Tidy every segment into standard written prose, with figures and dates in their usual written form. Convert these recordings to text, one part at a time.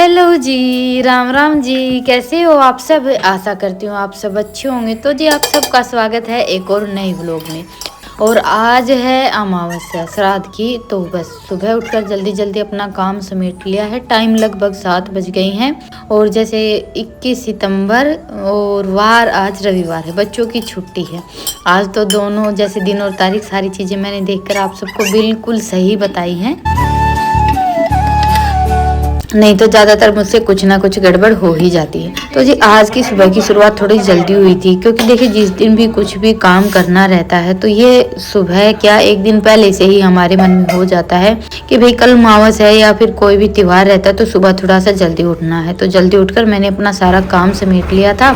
Hello जी, राम राम जी। कैसे हो आप सब? आशा करती हूँ आप सब अच्छे होंगे। तो जी आप सबका स्वागत है एक और नए व्लॉग में। और आज है अमावस्या श्राद्ध की, तो बस सुबह उठकर जल्दी जल्दी अपना काम समेट लिया है। टाइम लगभग 7 बज गई हैं। और जैसे 21 सितंबर और वार आज रविवार है, बच्चों की छुट्टी है आज। तो दोनों जैसे दिन और तारीख सारी चीज़ें मैंने देखकर आप सबको बिल्कुल सही बताई हैं, नहीं तो ज़्यादातर मुझसे कुछ ना कुछ गड़बड़ हो ही जाती है। तो जी आज की सुबह की शुरुआत थोड़ी जल्दी हुई थी, क्योंकि देखिए जिस दिन भी कुछ भी काम करना रहता है तो ये सुबह क्या एक दिन पहले से ही हमारे मन में हो जाता है कि भाई कल मावस है या फिर कोई भी त्योहार रहता है तो सुबह थोड़ा सा जल्दी उठना है। तो जल्दी उठकर मैंने अपना सारा काम समेट लिया था।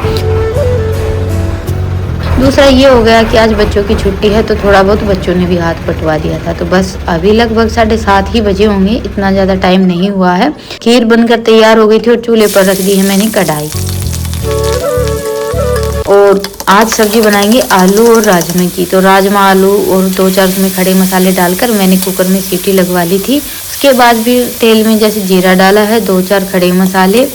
दूसरा ये हो गया कि आज बच्चों की छुट्टी है तो थोड़ा बहुत बच्चों ने भी हाथ बटवा दिया था। तो बस अभी लगभग 7:30 ही बजे होंगे, इतना ज़्यादा टाइम नहीं हुआ है। खीर बनकर तैयार हो गई थी और चूल्हे पर रख दी है मैंने कढ़ाई। और आज सब्जी बनाएंगे आलू और राजमा की। तो राजमा आलू और 2-4 उसमें खड़े मसाले डालकर मैंने कुकर में सीटी लगवा ली थी। उसके बाद भी तेल में जैसे जीरा डाला है, 2-4 खड़े मसाले।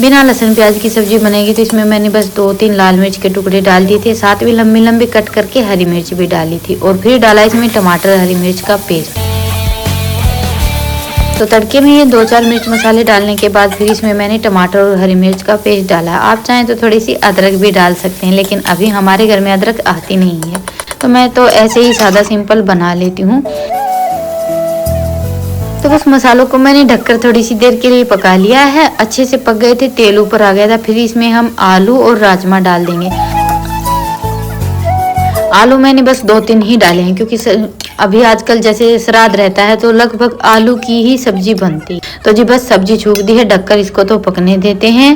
बिना लहसुन प्याज की सब्जी बनेगी तो इसमें मैंने बस 2-3 लाल मिर्च के टुकड़े डाल दिए थे, साथ में लंबी लंबी कट करके हरी मिर्च भी डाली थी। और फिर डाला इसमें टमाटर हरी मिर्च का पेस्ट। तो तड़के में ये 2-4 मिर्च मसाले डालने के बाद फिर इसमें मैंने टमाटर और हरी मिर्च का पेस्ट डाला। आप चाहें तो थोड़ी सी अदरक भी डाल सकते हैं, लेकिन अभी हमारे घर में अदरक आती नहीं है तो मैं तो ऐसे ही सादा सिंपल बना लेती हूँ। तो बस मसालों को मैंने ढककर थोड़ी सी देर के लिए पका लिया है। अच्छे से पक गए थे, तेल ऊपर आ गया था। फिर इसमें हम आलू और राजमा डाल देंगे। आलू मैंने बस 2-3 ही डाले हैं, क्योंकि अभी आजकल जैसे श्राद्ध रहता है तो लगभग आलू की ही सब्जी बनती। तो जी बस सब्जी छूक दी है, ढककर इसको तो पकने देते हैं।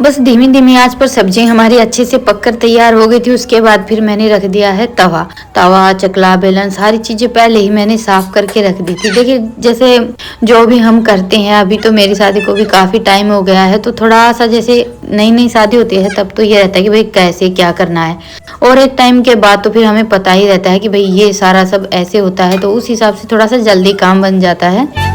बस धीमी धीमी आंच पर सब्जी हमारी अच्छे से पककर तैयार हो गई थी। उसके बाद फिर मैंने रख दिया है तवा चकला बेलन सारी चीजें पहले ही मैंने साफ करके रख दी थी। देखिए जैसे जो भी हम करते हैं, अभी तो मेरी शादी को भी काफी टाइम हो गया है, तो थोड़ा सा जैसे नई नई शादी होती है तब तो ये रहता है कि भाई कैसे क्या करना है। और एक टाइम के बाद तो फिर हमें पता ही रहता है कि भाई ये सारा सब ऐसे होता है, तो उस हिसाब से थोड़ा सा जल्दी काम बन जाता है।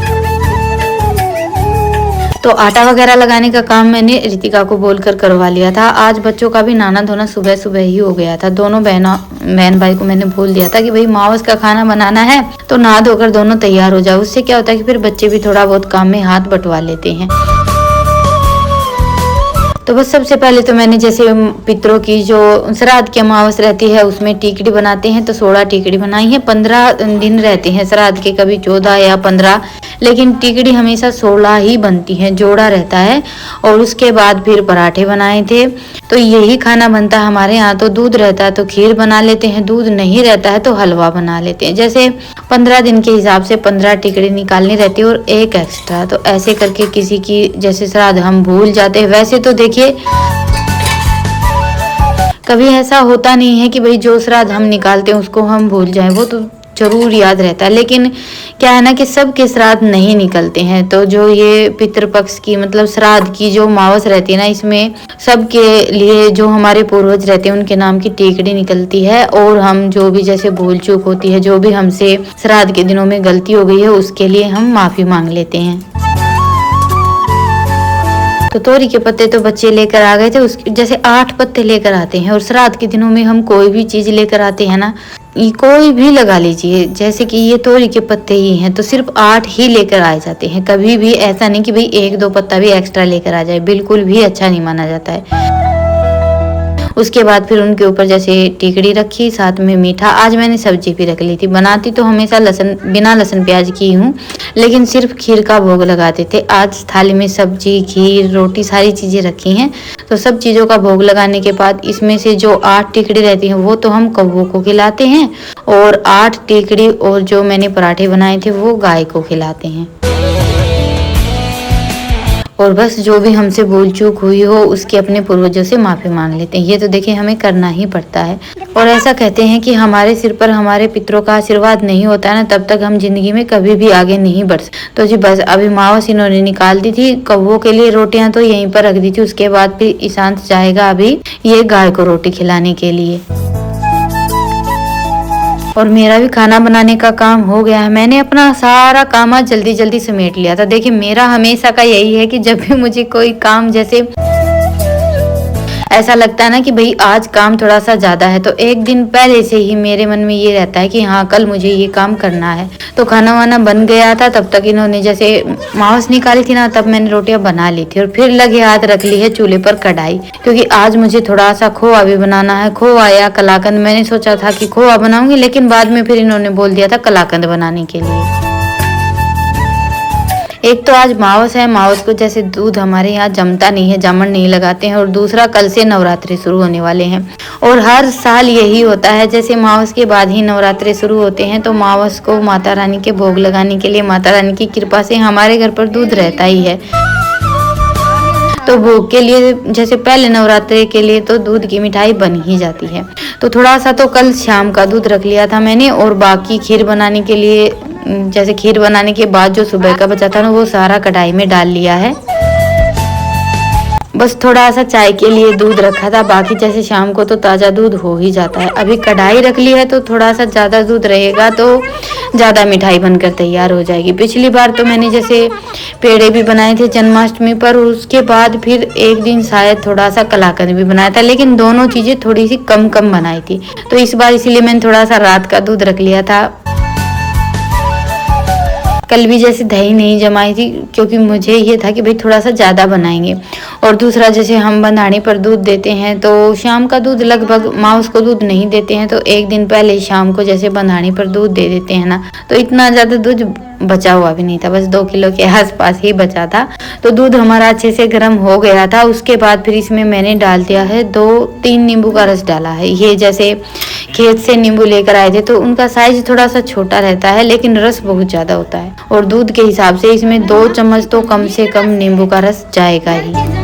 तो आटा वगैरह लगाने का काम मैंने रितिका को बोलकर करवा लिया था। आज बच्चों का भी नहाना धोना सुबह सुबह ही हो गया था। दोनों बहन भाई को मैंने बोल दिया था कि भाई मावस का खाना बनाना है तो नहा धोकर दोनों तैयार हो जाओ। उससे क्या होता है कि फिर बच्चे भी थोड़ा बहुत काम में हाथ बंटवा लेते हैं। तो बस सबसे पहले तो मैंने जैसे पितरों की जो श्राद्ध की अमावस रहती है उसमें टिकड़ी बनाते हैं, तो 16 टिकड़ी बनाई है। 15 दिन रहते हैं श्राद्ध के, कभी 14 या 15, लेकिन टिकड़ी हमेशा 16 ही बनती है, जोड़ा रहता है। और उसके बाद फिर पराठे बनाए थे। तो यही खाना बनता है हमारे यहाँ। तो दूध रहता है तो खीर बना लेते हैं, दूध नहीं रहता है तो हलवा बना लेते हैं। जैसे 15 दिन के हिसाब से 15 टिकड़ी निकालनी रहती है और एक एक्स्ट्रा। तो ऐसे करके किसी की जैसे श्राद्ध हम भूल जाते हैं। वैसे तो देखिए कभी ऐसा होता नहीं है कि भाई जो श्राद्ध हम निकालते हैं उसको हम भूल जाएं, वो तो जरूर याद रहता है। लेकिन क्या है ना कि सबके श्राद्ध नहीं निकलते हैं। तो जो ये पितृपक्ष की मतलब श्राद्ध की जो मावस रहती है ना, इसमें सबके लिए जो हमारे पूर्वज रहते हैं उनके नाम की टिकड़ी निकलती है। और हम जो भी जैसे भूल चूक होती है, जो भी हमसे श्राद्ध के दिनों में गलती हो गई है, उसके लिए हम माफी मांग लेते हैं। तो तोरी के पत्ते तो बच्चे लेकर आ गए थे। उस जैसे 8 पत्ते लेकर आते हैं। और श्राद्ध के दिनों में हम कोई भी चीज लेकर आते हैं ना, कोई भी लगा लीजिए, जैसे कि ये तोरी के पत्ते ही हैं तो सिर्फ 8 ही लेकर आए जाते हैं। कभी भी ऐसा नहीं कि भाई 1-2 पत्ता भी एक्स्ट्रा लेकर आ जाए, बिल्कुल भी अच्छा नहीं माना जाता है। उसके बाद फिर उनके ऊपर जैसे टिकड़ी रखी, साथ में मीठा। आज मैंने सब्जी भी रख ली थी। बनाती तो हमेशा बिना लहसुन प्याज की हूँ, लेकिन सिर्फ खीर का भोग लगाते थे। आज थाली में सब्जी खीर रोटी सारी चीजें रखी हैं। तो सब चीजों का भोग लगाने के बाद इसमें से जो 8 टिकड़ी रहती हैं वो तो हम कौवों को खिलाते हैं, और 8 टिकड़ी और जो मैंने पराठे बनाए थे वो गाय को खिलाते हैं। और बस जो भी हमसे भूल चूक हुई हो उसकी अपने पूर्वजों से माफी मांग लेते हैं। ये तो देखिए हमें करना ही पड़ता है। और ऐसा कहते हैं कि हमारे सिर पर हमारे पितरों का आशीर्वाद नहीं होता है ना, तब तक हम जिंदगी में कभी भी आगे नहीं बढ़ सकते। तो जी बस अभी मावस इन्होंने निकाल दी थी। कौवों के लिए रोटियां तो यहीं पर रख दी थी। उसके बाद फिर ईशांत जाएगा अभी ये गाय को रोटी खिलाने के लिए। और मेरा भी खाना बनाने का काम हो गया है। मैंने अपना सारा काम आज जल्दी जल्दी समेट लिया था। देखिए मेरा हमेशा का यही है कि जब भी मुझे कोई काम जैसे ऐसा लगता है ना कि भाई आज काम थोड़ा सा ज़्यादा है, तो एक दिन पहले से ही मेरे मन में ये रहता है कि हाँ कल मुझे ये काम करना है। तो खाना वाना बन गया था, तब तक इन्होंने जैसे मांस निकाली थी ना, तब मैंने रोटियां बना ली थी और फिर लगे हाथ रख ली है चूल्हे पर कढ़ाई, क्योंकि आज मुझे थोड़ा सा खोआ भी बनाना है। खोआ या कलाकंद, मैंने सोचा था कि खोआ बनाऊंगी, लेकिन बाद में फिर इन्होंने बोल दिया था कलाकंद बनाने के लिए। एक तो आज मावस है, मावस को जैसे दूध हमारे यहाँ जमता नहीं है, जामन नहीं लगाते हैं, और दूसरा कल से नवरात्रि शुरू होने वाले हैं। और हर साल यही होता है, जैसे मावस के बाद ही नवरात्रि शुरू होते हैं, तो मावस को माता रानी के भोग लगाने के लिए माता रानी की कृपा से हमारे घर पर दूध रहता ही है। तो भोग के लिए जैसे पहले नवरात्रि के लिए तो दूध की मिठाई बन ही जाती है। तो थोड़ा सा तो कल शाम का दूध रख लिया था मैंने, और बाकी खीर बनाने के लिए जैसे खीर बनाने के बाद जो सुबह का बचा था ना, वो सारा कढ़ाई में डाल लिया है। बस थोड़ा सा चाय के लिए दूध रखा था, बाकी जैसे शाम को तो ताज़ा दूध हो ही जाता है। अभी कढ़ाई रख ली है तो थोड़ा सा ज़्यादा दूध रहेगा तो ज़्यादा मिठाई बनकर तैयार हो जाएगी। पिछली बार तो मैंने जैसे पेड़े भी बनाए थे जन्माष्टमी पर, उसके बाद फिर एक दिन शायद थोड़ा सा कलाकंद भी बनाया था, लेकिन दोनों चीज़ें थोड़ी सी कम कम बनाई थी। तो इस बार इसीलिए मैंने थोड़ा सा रात का दूध रख लिया था। कल भी जैसे दही नहीं जमाई थी, क्योंकि मुझे ये था कि भाई थोड़ा सा ज़्यादा बनाएंगे। और दूसरा जैसे हम बंधानी पर दूध देते हैं, तो शाम का दूध लगभग माँ उसको दूध नहीं देते हैं, तो एक दिन पहले शाम को जैसे बंधानी पर दूध दे देते हैं ना, तो इतना ज़्यादा दूध बचा हुआ भी नहीं था, बस 2 किलो के आसपास ही बचा था। तो दूध हमारा अच्छे से गर्म हो गया था। उसके बाद फिर इसमें मैंने डाल दिया है 2-3 नींबू का रस डाला है। ये जैसे खेत से नींबू लेकर आए थे, तो उनका साइज थोड़ा सा छोटा रहता है, लेकिन रस बहुत ज़्यादा होता है। और दूध के हिसाब से इसमें 2 चम्मच तो कम से कम नींबू का रस जाएगा ही।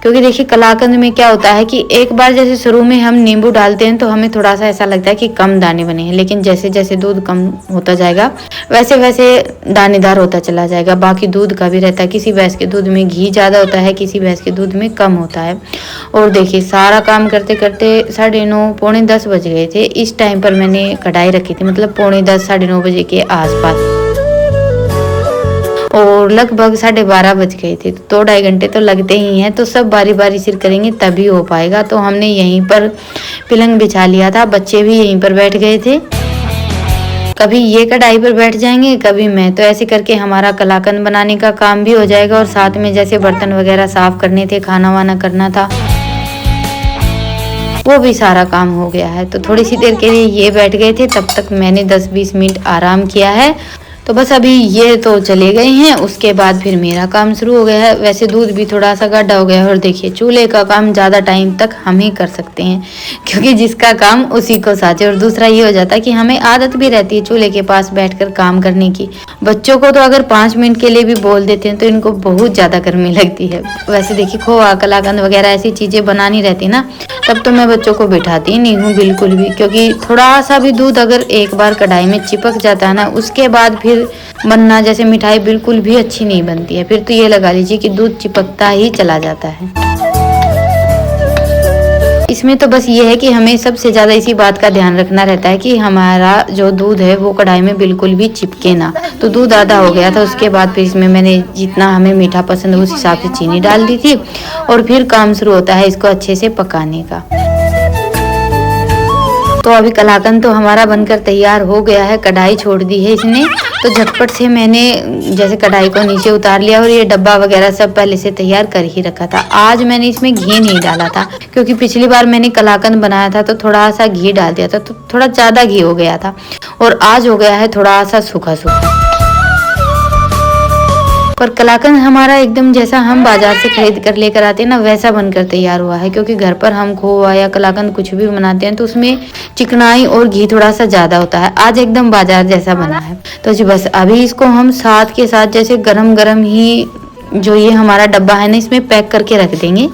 क्योंकि देखिए कलाकंद में क्या होता है कि एक बार जैसे शुरू में हम नींबू डालते हैं तो हमें थोड़ा सा ऐसा लगता है कि कम दाने बने हैं, लेकिन जैसे जैसे दूध कम होता जाएगा वैसे वैसे दानेदार होता चला जाएगा। बाकी दूध का भी रहता है, किसी भैंस के दूध में घी ज़्यादा होता है, किसी भैंस के दूध में कम होता है। और देखिए सारा काम करते करते 9:30 पौने 10 बज गए थे। इस टाइम पर मैंने कढ़ाई रखी थी, मतलब पौने 10 9:30 बजे के आसपास, और लगभग 12:30 बज गए थे। तो 2-2.5 घंटे तो लगते ही हैं, तो सब बारी बारी सिर करेंगे तभी हो पाएगा। तो हमने यहीं पर पलंग बिछा लिया था, बच्चे भी यहीं पर बैठ गए थे। कभी ये कढ़ाई पर बैठ जाएंगे, कभी मैं, तो ऐसे करके हमारा कलाकंद बनाने का काम भी हो जाएगा, और साथ में जैसे बर्तन वगैरह साफ करने थे, खाना वाना करना था, वो भी सारा काम हो गया है। तो थोड़ी सी देर के लिए ये बैठ गए थे, तब तक मैंने 10-20 मिनट आराम किया है। तो बस अभी ये तो चले गए हैं, उसके बाद फिर मेरा काम शुरू हो गया है। वैसे दूध भी थोड़ा सा गाढ़ा हो गया है, और देखिए चूल्हे का काम ज़्यादा टाइम तक हम ही कर सकते हैं, क्योंकि जिसका काम उसी को साझे। और दूसरा ये हो जाता है कि हमें आदत भी रहती है चूल्हे के पास बैठकर काम करने की। बच्चों को तो अगर 5 मिनट के लिए भी बोल देते हैं तो इनको बहुत ज़्यादा गर्मी लगती है। वैसे देखिए खोआ कलाकंद वगैरह ऐसी चीज़ें बनानी रहती ना, तब तो मैं बच्चों को बिठाती नहीं हूँ बिल्कुल भी, क्योंकि थोड़ा सा भी दूध अगर एक बार कढ़ाई में चिपक जाता है ना, उसके बाद फिर बनना जैसे मिठाई बिल्कुल भी अच्छी नहीं बनती है। फिर तो ये लगा लीजिए कि दूध चिपकता ही चला जाता है। इसमें तो बस ये है कि हमें सबसे ज़्यादा इसी बात का ध्यान रखना रहता है कि हमारा जो दूध है वो कढ़ाई में बिल्कुल भी चिपके ना। तो दूध आधा हो गया था, उसके बाद फिर इसमें मैंने जितना हमें मीठा पसंद है उस हिसाब से चीनी डाल दी थी, और फिर काम शुरू होता है इसको अच्छे से पकाने का। तो अभी कलाकंद तो हमारा बनकर तैयार हो गया है, कढ़ाई छोड़ दी है इसने। तो झटपट से मैंने जैसे कढ़ाई को नीचे उतार लिया, और ये डब्बा वगैरह सब पहले से तैयार कर ही रखा था। आज मैंने इसमें घी नहीं डाला था, क्योंकि पिछली बार मैंने कलाकंद बनाया था तो थोड़ा सा घी डाल दिया था, तो थोड़ा ज़्यादा घी हो गया था, और आज हो गया है थोड़ा सा सूखा सूखा। पर कलाकंद हमारा एकदम जैसा हम बाजार से खरीद कर लेकर आते हैं ना, वैसा बनकर तैयार हुआ है। क्योंकि घर पर हम खोआ या कलाकंद कुछ भी बनाते हैं तो उसमें चिकनाई और घी थोड़ा सा ज़्यादा होता है। आज एकदम बाजार जैसा बना है। तो जी बस अभी इसको हम साथ के साथ जैसे गरम गरम ही जो ये हमारा डब्बा है ना, इसमें पैक करके रख देंगे।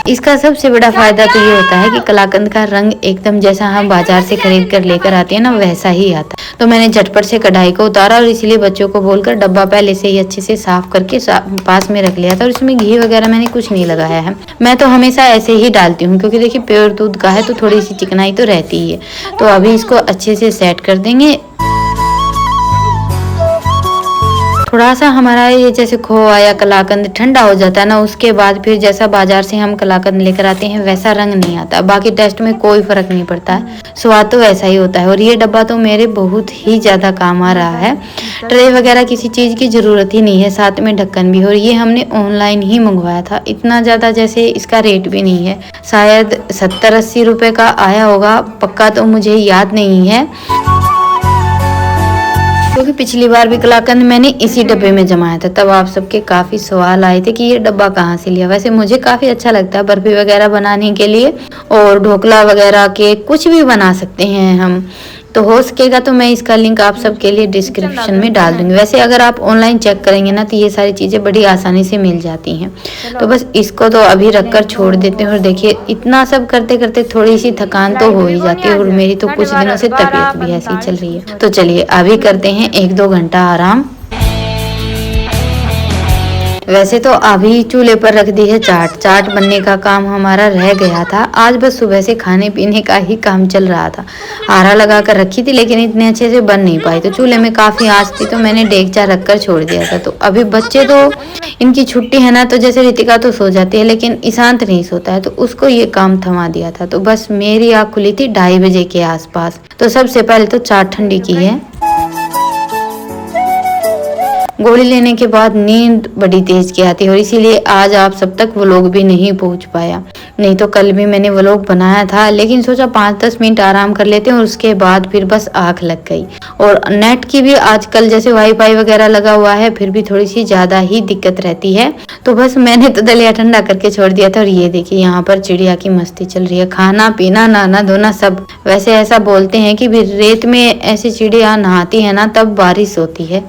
इसका सबसे बड़ा फायदा तो ये होता है कि कलाकंद का रंग एकदम जैसा हम बाजार से खरीद कर लेकर आते हैं ना, वैसा ही आता है। तो मैंने झटपट से कढ़ाई को उतारा और इसीलिए बच्चों को बोलकर डब्बा पहले से ही अच्छे से साफ करके पास में रख लिया था, और इसमें घी वगैरह मैंने कुछ नहीं लगाया है। मैं तो हमेशा ऐसे ही डालती हूँ, क्योंकि देखिए प्योर दूध का है तो थोड़ी सी चिकनाई तो रहती ही है। तो अभी इसको अच्छे से सेट कर देंगे। थोड़ा सा हमारा ये जैसे खोआ या कलाकंद ठंडा हो जाता है ना, उसके बाद फिर जैसा बाजार से हम कलाकंद लेकर आते हैं वैसा रंग नहीं आता। बाकी टेस्ट में कोई फर्क नहीं पड़ता है, स्वाद तो वैसा ही होता है। और ये डब्बा तो मेरे बहुत ही ज़्यादा काम आ रहा है। ट्रे वगैरह किसी चीज़ की ज़रूरत ही नहीं है, साथ में ढक्कन भी। और ये हमने ऑनलाइन ही मंगवाया था, इतना ज़्यादा जैसे इसका रेट भी नहीं है, शायद 70-80 रुपये का आया होगा, पक्का तो मुझे याद नहीं है। क्योंकि पिछली बार भी कलाकंद मैंने इसी डब्बे में जमाया था, तब आप सबके काफ़ी सवाल आए थे कि ये डब्बा कहाँ से लिया। वैसे मुझे काफ़ी अच्छा लगता है बर्फी वगैरह बनाने के लिए, और ढोकला वगैरह के कुछ भी बना सकते हैं हम। तो हो सकेगा तो मैं इसका लिंक आप सबके लिए डिस्क्रिप्शन में डाल दूंगी। वैसे अगर आप ऑनलाइन चेक करेंगे ना तो ये सारी चीज़ें बड़ी आसानी से मिल जाती हैं। तो बस इसको तो अभी रख कर छोड़ देते हैं। और देखिए इतना सब करते करते थोड़ी सी थकान तो हो ही जाती है, और मेरी तो कुछ दिनों से तबीयत भी ऐसी चल रही है। तो चलिए अभी करते हैं 1-2 घंटा आराम। वैसे तो अभी चूल्हे पर रख दी है चाट बनने का काम हमारा रह गया था। आज बस सुबह से खाने पीने का ही काम चल रहा था। आरा लगा कर रखी थी, लेकिन इतने अच्छे से बन नहीं पाई। तो चूल्हे में काफ़ी आंच थी, तो मैंने डेगचा रख कर छोड़ दिया था। तो अभी बच्चे तो इनकी छुट्टी है ना, तो जैसे रितिका तो सो जाती है, लेकिन ईशांत नहीं सोता है, तो उसको ये काम थमा दिया था। तो बस मेरी आँख खुली थी 2:30 बजे के आसपास। तो सबसे पहले तो चाट ठंडी की है। गोली लेने के बाद नींद बड़ी तेज की आती है, और इसीलिए आज आप सब तक व्लॉग भी नहीं पहुंच पाया। नहीं तो कल भी मैंने व्लॉग बनाया था, लेकिन सोचा 5-10 मिनट आराम कर लेते हैं, और उसके बाद फिर बस आँख लग गई। और नेट की भी आजकल जैसे वाईफाई वगैरह लगा हुआ है, फिर भी थोड़ी सी ज़्यादा ही दिक्कत रहती है। तो बस मैंने तो दलिया ठंडा करके छोड़ दिया था। और ये देखिए यहाँ पर चिड़िया की मस्ती चल रही है, खाना पीना नहाना धोना सब। वैसे ऐसा बोलते हैं कि रेत में ऐसी चिड़िया नहाती है ना, तब बारिश होती है।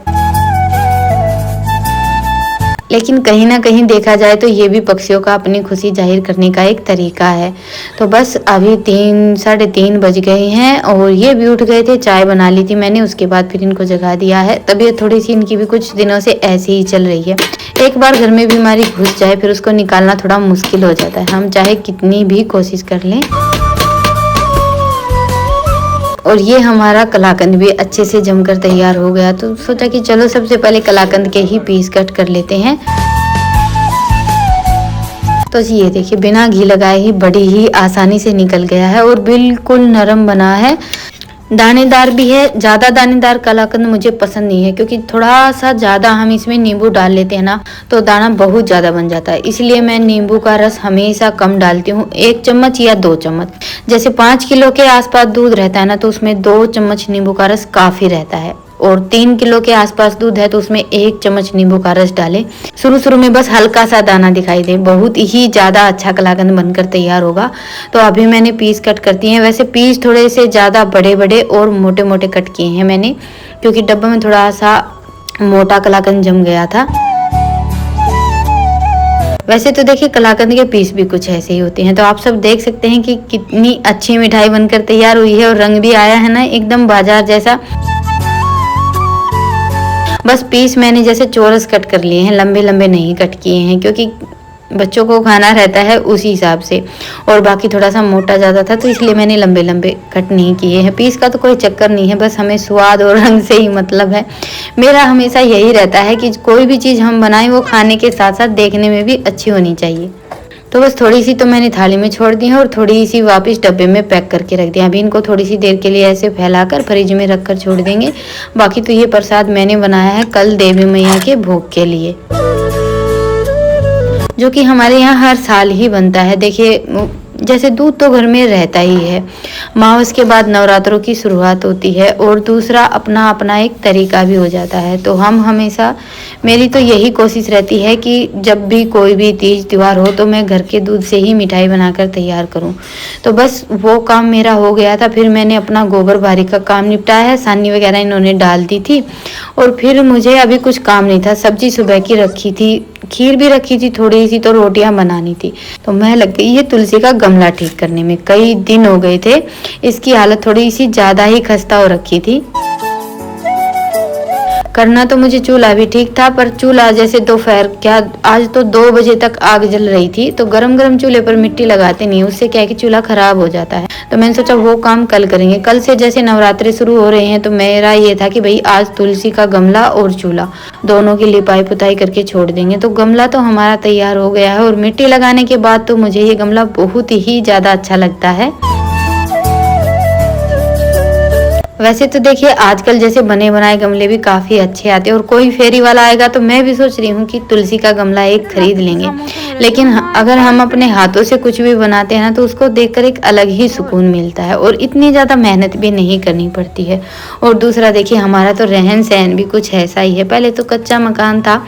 लेकिन कहीं ना कहीं देखा जाए तो ये भी पक्षियों का अपनी खुशी जाहिर करने का एक तरीका है। तो बस अभी 3-3:30 बज गए हैं, और ये भी उठ गए थे। चाय बना ली थी मैंने, उसके बाद फिर इनको जगा दिया है। तबीयत थोड़ी सी इनकी भी कुछ दिनों से ऐसी ही चल रही है। एक बार घर में बीमारी घुस जाए फिर उसको निकालना थोड़ा मुश्किल हो जाता है, हम चाहे कितनी भी कोशिश कर लें। और ये हमारा कलाकंद भी अच्छे से जमकर तैयार हो गया। तो सोचा कि चलो सबसे पहले कलाकंद के ही पीस कट कर लेते हैं। तो ये देखिए बिना घी लगाए ही बड़ी ही आसानी से निकल गया है, और बिल्कुल नरम बना है। दानेदार भी है। ज़्यादा दानेदार कलाकंद मुझे पसंद नहीं है, क्योंकि थोड़ा सा ज़्यादा हम इसमें नींबू डाल लेते हैं ना, तो दाना बहुत ज़्यादा बन जाता है। इसलिए मैं नींबू का रस हमेशा कम डालती हूँ, 1 चम्मच या 2 चम्मच। जैसे 5 किलो के आसपास दूध रहता है ना, तो उसमें 2 चम्मच नींबू का रस काफ़ी रहता है। और 3 किलो के आसपास दूध है तो उसमें 1 चम्मच नींबू का रस डालें। शुरू में बस हल्का सा दाना दिखाई दे, बहुत ही ज़्यादा अच्छा कलाकंद बनकर तैयार होगा। तो अभी मैंने पीस कट करती हैं। वैसे पीस थोड़े से ज़्यादा बड़े बड़े और मोटे मोटे कट किए हैं मैंने, क्योंकि डब्बे में थोड़ा सा मोटा कलाकंद जम गया था। वैसे तो देखिए कलाकंद के पीस भी कुछ ऐसे ही होते हैं। तो आप सब देख सकते हैं कि कितनी अच्छी मिठाई बनकर तैयार हुई है, और रंग भी आया है ना एकदम बाजार जैसा। बस पीस मैंने जैसे चौरस कट कर लिए हैं, लंबे लंबे नहीं कट किए हैं, क्योंकि बच्चों को खाना रहता है उसी हिसाब से। और बाकी थोड़ा सा मोटा ज़्यादा था, तो इसलिए मैंने लंबे लंबे कट नहीं किए हैं। पीस का तो कोई चक्कर नहीं है, बस हमें स्वाद और रंग से ही मतलब है। मेरा हमेशा यही रहता है कि कोई भी चीज़ हम बनाएं वो खाने के साथ साथ देखने में भी अच्छी होनी चाहिए। तो बस थोड़ी सी तो मैंने थाली में छोड़ दी है, और थोड़ी सी वापस डब्बे में पैक करके रख दिया। अभी इनको थोड़ी सी देर के लिए ऐसे फैलाकर फ्रिज में रख कर छोड़ देंगे। बाकी तो ये प्रसाद मैंने बनाया है कल देवी मैया के भोग के लिए, जो कि हमारे यहाँ हर साल ही बनता है। देखिए जैसे दूध तो घर में रहता ही है। मावस के बाद नवरात्रों की शुरुआत होती है और दूसरा अपना अपना एक तरीका भी हो जाता है। तो हम हमेशा, मेरी तो यही कोशिश रहती है कि जब भी कोई भी तीज त्योहार हो तो मैं घर के दूध से ही मिठाई बनाकर तैयार करूं। तो बस वो काम मेरा हो गया था। फिर मैंने अपना गोबर बारी का काम निपटाया है, सानी वगैरह इन्होंने डाल दी थी और फिर मुझे अभी कुछ काम नहीं था। सब्जी सुबह की रखी थी, खीर भी रखी थी थोड़ी सी, तो रोटियां बनानी थी। तो मैं लग गई ये तुलसी का गमला ठीक करने में। कई दिन हो गए थे, इसकी हालत थोड़ी सी ज्यादा ही खस्ता हो रखी थी। करना तो मुझे चूल्हा भी ठीक था, पर चूल्हा जैसे दोपहर क्या आज तो 2 बजे तक आग जल रही थी। तो गरम गरम चूल्हे पर मिट्टी लगाते नहीं, उससे क्या है कि चूल्हा खराब हो जाता है। तो मैंने सोचा वो काम कल करेंगे। कल से जैसे नवरात्रे शुरू हो रहे हैं तो मेरा ये था कि भाई आज तुलसी का गमला और चूल्हा दोनों की लिपाई पुताई करके छोड़ देंगे। तो गमला तो हमारा तैयार हो गया है और मिट्टी लगाने के बाद तो मुझे ये गमला बहुत ही ज्यादा अच्छा लगता है। वैसे तो देखिए आजकल जैसे बने बनाए गमले भी काफी अच्छे आते हैं और कोई फेरी वाला आएगा तो मैं भी सोच रही हूँ कि तुलसी का गमला एक खरीद लेंगे। लेकिन अगर हम अपने हाथों से कुछ भी बनाते हैं ना तो उसको देखकर एक अलग ही सुकून मिलता है और इतनी ज्यादा मेहनत भी नहीं करनी पड़ती है। और दूसरा देखिए हमारा तो रहन सहन भी कुछ ऐसा ही है। पहले तो कच्चा मकान था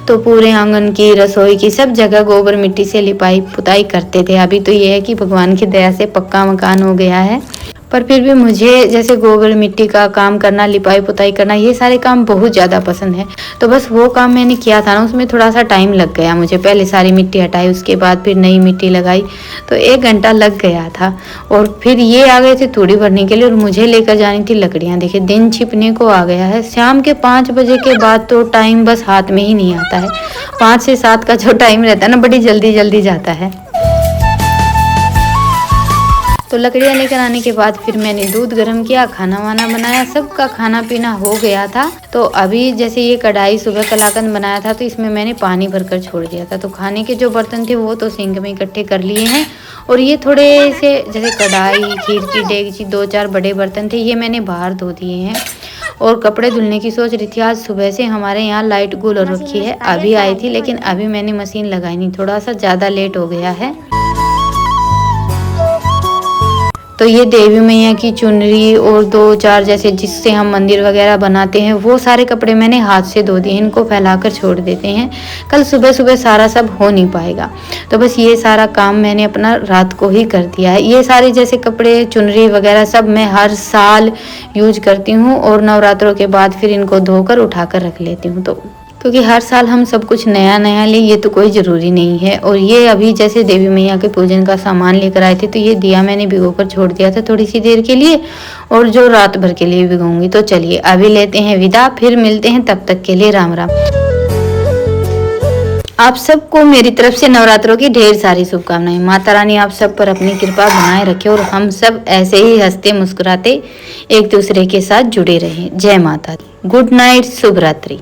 तो पूरे आंगन की, रसोई की, सब जगह गोबर मिट्टी से लिपाई पुताई करते थे। अभी तो ये है कि भगवान की दया से पक्का मकान हो गया है, पर फिर भी मुझे जैसे गोबर मिट्टी का काम करना, लिपाई पुताई करना, ये सारे काम बहुत ज़्यादा पसंद है। तो बस वो काम मैंने किया था ना, उसमें थोड़ा सा टाइम लग गया मुझे। पहले सारी मिट्टी हटाई, उसके बाद फिर नई मिट्टी लगाई, तो 1 घंटा लग गया था। और फिर ये आ गए थे तूड़ी भरने के लिए और मुझे लेकर जानी थी लकड़ियाँ। देखिए दिन छिपने को आ गया है। शाम के 5 बजे के बाद तो टाइम बस हाथ में ही नहीं आता है। 5 से 7 का जो टाइम रहता है ना, बड़ी जल्दी जल्दी जाता है। तो लकड़ियाँ लेकर आने के बाद फिर मैंने दूध गर्म किया, खाना वाना बनाया, सबका खाना पीना हो गया था। तो अभी जैसे ये कढ़ाई सुबह कलाकंद बनाया था तो इसमें मैंने पानी भरकर छोड़ दिया था। तो खाने के जो बर्तन थे वो तो सिंक में इकट्ठे कर लिए हैं और ये थोड़े से जैसे कढ़ाई, खीर की डेगची, 2-4 बड़े बर्तन थे, ये मैंने बाहर धो दिए हैं। और कपड़े धुलने की सोच रही थी। आज सुबह से हमारे यहाँ लाइट गुल रखी है, अभी आई थी लेकिन अभी मैंने मशीन लगाई नहीं, थोड़ा सा ज़्यादा लेट हो गया है। तो ये देवी मैया की चुनरी और 2-4 जैसे जिससे हम मंदिर वगैरह बनाते हैं वो सारे कपड़े मैंने हाथ से धो दिए। इनको फैलाकर छोड़ देते हैं, कल सुबह सुबह सारा सब हो नहीं पाएगा। तो बस ये सारा काम मैंने अपना रात को ही कर दिया है। ये सारे जैसे कपड़े, चुनरी वगैरह सब मैं हर साल यूज करती हूँ और नवरात्रों के बाद फिर इनको धोकर उठाकर रख लेती हूँ। तो क्योंकि हर साल हम सब कुछ नया नया ले, ये तो कोई ज़रूरी नहीं है। और ये अभी जैसे देवी मैया के पूजन का सामान लेकर आए थे तो ये दिया मैंने भिगो कर छोड़ दिया था थोड़ी सी देर के लिए, और जो रात भर के लिए भिगोऊंगी। तो चलिए अभी लेते हैं विदा, फिर मिलते हैं, तब तक के लिए राम राम। आप सबको मेरी तरफ से नवरात्रों की ढेर सारी शुभकामनाएं। माता रानी आप सब पर अपनी कृपा बनाए रखे और हम सब ऐसे ही हंसते मुस्कुराते एक दूसरे के साथ जुड़े रहें। जय माता दी। गुड नाइट, शुभ रात्रि।